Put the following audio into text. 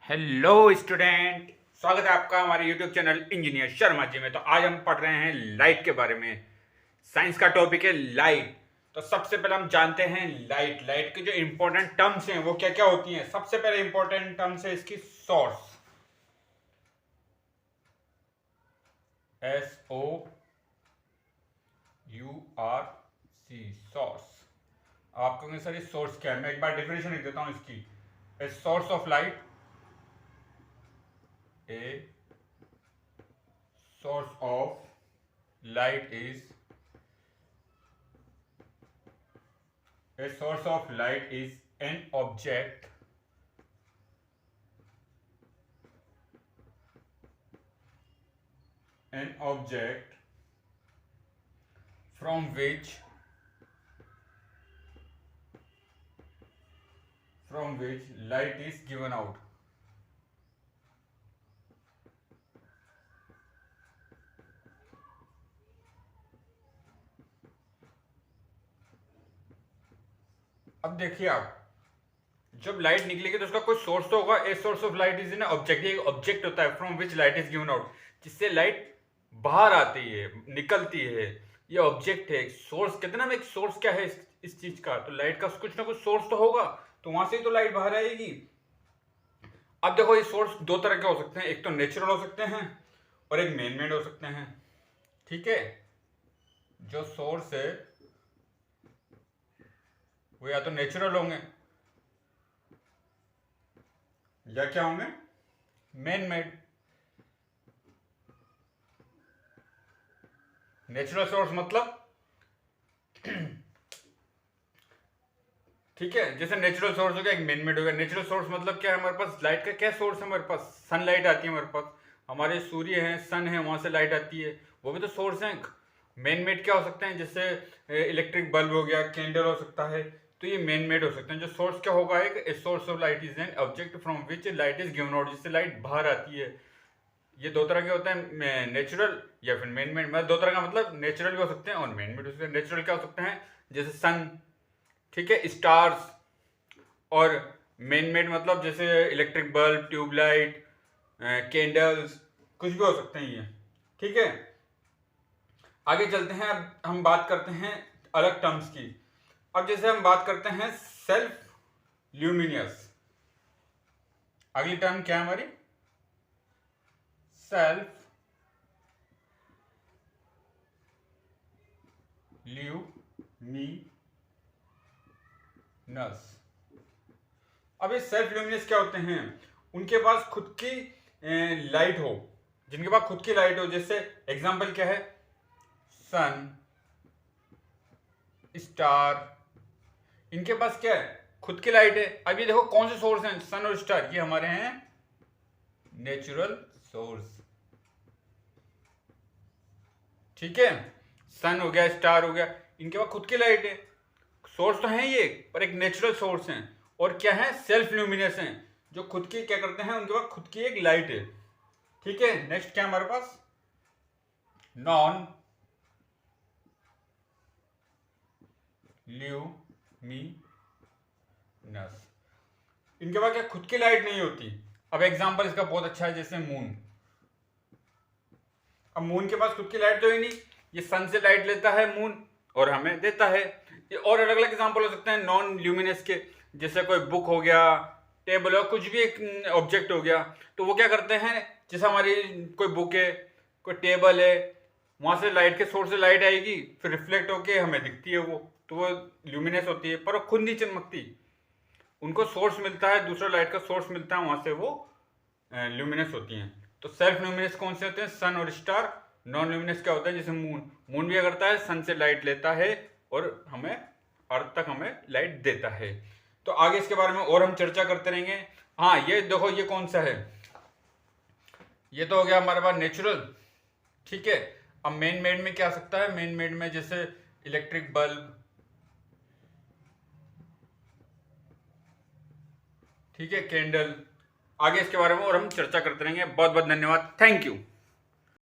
Hello student, स्वागत है आपका हमारे YouTube channel engineer Sharma ji में। तो आज हम पढ़ रहे हैं लाइट के बारे में। साइंस का टॉपिक है लाइट। तो सबसे पहले हम जानते हैं लाइट। लाइट के जो इंपॉर्टेंट टर्म्स हैं वो क्या क्या होती हैं। सबसे पहले इंपॉर्टेंट टर्म्स है इसकी सोर्स, SOURC, सोर्स। आप कहोगे सर ये सोर्स क्या है, मैं एक बार डेफिनेशन लिख देता हूं इसकी। A source of light, A source of light is a source of light is an object from which light is given out. अब देखिए आप, जब लाइट निकलेगी तो उसका कोई सोर्स तो होगा। A source of light is an object. एक ऑब्जेक्ट होता है from which light is given out, जिससे लाइट बाहर आती है, निकलती है। ये ऑब्जेक्ट है। सोर्स कहते हैं ना, एक सोर्स क्या है इस चीज का, तो लाइट का कुछ ना कुछ सोर्स तो होगा, तो वहां से ही तो लाइट बाहर आएगी। अब देखो, ये सोर्स दो तरह के हो सकते हैं। एक तो नेचुरल हो सकते हैं और एक मैन मेड हो सकते हैं। ठीक है, जो सोर्स है वो या तो नेचुरल होंगे या क्या होंगे, मैन मेड। नेचुरल सोर्स मतलब ठीक है, जैसे नेचुरल सोर्स हो गया, एक मैन मेड हो गया। नेचुरल सोर्स मतलब क्या है, हमारे पास लाइट का क्या सोर्स है, हमारे पास सनलाइट आती है। हमारे पास हमारे सूर्य है, सन है, वहां से लाइट आती है, वो भी तो सोर्स है। मैन मेड क्या हो सकते हैं, जैसे इलेक्ट्रिक बल्ब हो गया, कैंडल हो सकता है, तो ये मैन मेड हो सकते हैं। जो सोर्स क्या होगा, एक source of light is an object from which light is given out, जिससे लाइट बाहर आती है। ये दो तरह के होते हैं, नेचुरल या फिर मैन मेड। मतलब दो तरह का मतलब, नेचुरल भी हो सकते हैं और मैन मेड हो सकते हैं। नेचुरल क्या हो सकते हैं, जैसे सन, ठीक है, स्टार्स। और मैन मेड मतलब जैसे इलेक्ट्रिक बल्ब, ट्यूबलाइट, कैंडल्स, कुछ भी हो सकते हैं ये। ठीक है, आगे चलते हैं। अब हम बात करते हैं अलग टर्म्स की। अब जैसे हम बात करते हैं सेल्फ ल्यूमिनियस। अगली टर्म क्या है हमारी, सेल्फ ल्यूमिनस। अब ये सेल्फ ल्यूमिनस क्या होते हैं, उनके पास खुद की लाइट हो। जिनके पास खुद की लाइट हो, जैसे एग्जांपल क्या है, सन, स्टार, इनके पास क्या है, खुद की लाइट है। अब ये देखो कौन से सोर्स हैं, सन और स्टार, ये हमारे हैं नेचुरल सोर्स। ठीक है, सन हो गया, स्टार हो गया, इनके पास खुद की लाइट है। सोर्स तो है ये, पर एक नेचुरल सोर्स है। और क्या है, सेल्फ ल्यूमिनस है, जो खुद की क्या करते हैं, उनके पास खुद की एक लाइट है। ठीक है, नेक्स्ट क्या हमारे पास, नॉन ल्यूमिनस। इनके पास क्या खुद की लाइट नहीं होती। अब एग्जांपल इसका बहुत अच्छा है, जैसे मून। अब मून के पास खुद की लाइट तो ही नहीं, ये सन से लाइट लेता है मून और हमें देता है। ये और अलग अलग एग्जांपल हो सकते हैं नॉन ल्यूमिनस के, जैसे कोई बुक हो गया, टेबल हो, कुछ भी एक ऑब्जेक्ट हो गया। तो वो क्या करते हैं, जैसे हमारी कोई बुक है, कोई टेबल है, वहां से लाइट के सोर्स से लाइट आएगी, फिर रिफ्लेक्ट होके हमें दिखती है वो, तो वो ल्यूमिनस होती है, पर वो खुद नहीं चमकती। उनको सोर्स मिलता है, दूसरा लाइट का सोर्स मिलता है, वहां से वो ल्यूमिनस होती हैं। तो सेल्फ ल्यूमिनस कौन से होते हैं, सन और स्टार। नॉन ल्यूमिनस क्या होता है, जैसे मून। मून भी क्या करता है, सन से लाइट लेता है और हमें अर्थ तक हमें लाइट देता है। तो आगे इसके बारे में और हम चर्चा करते रहेंगे। हाँ, ये देखो, ये कौन सा है, ये तो हो गया हमारे पास नेचुरल। ठीक है, अब मेन मेड में क्या आ सकता है, मेन मेड में जैसे इलेक्ट्रिक बल्ब, ठीक है, कैंडल। आगे इसके बारे में और हम चर्चा करते रहेंगे। बहुत बहुत धन्यवाद, थैंक यू।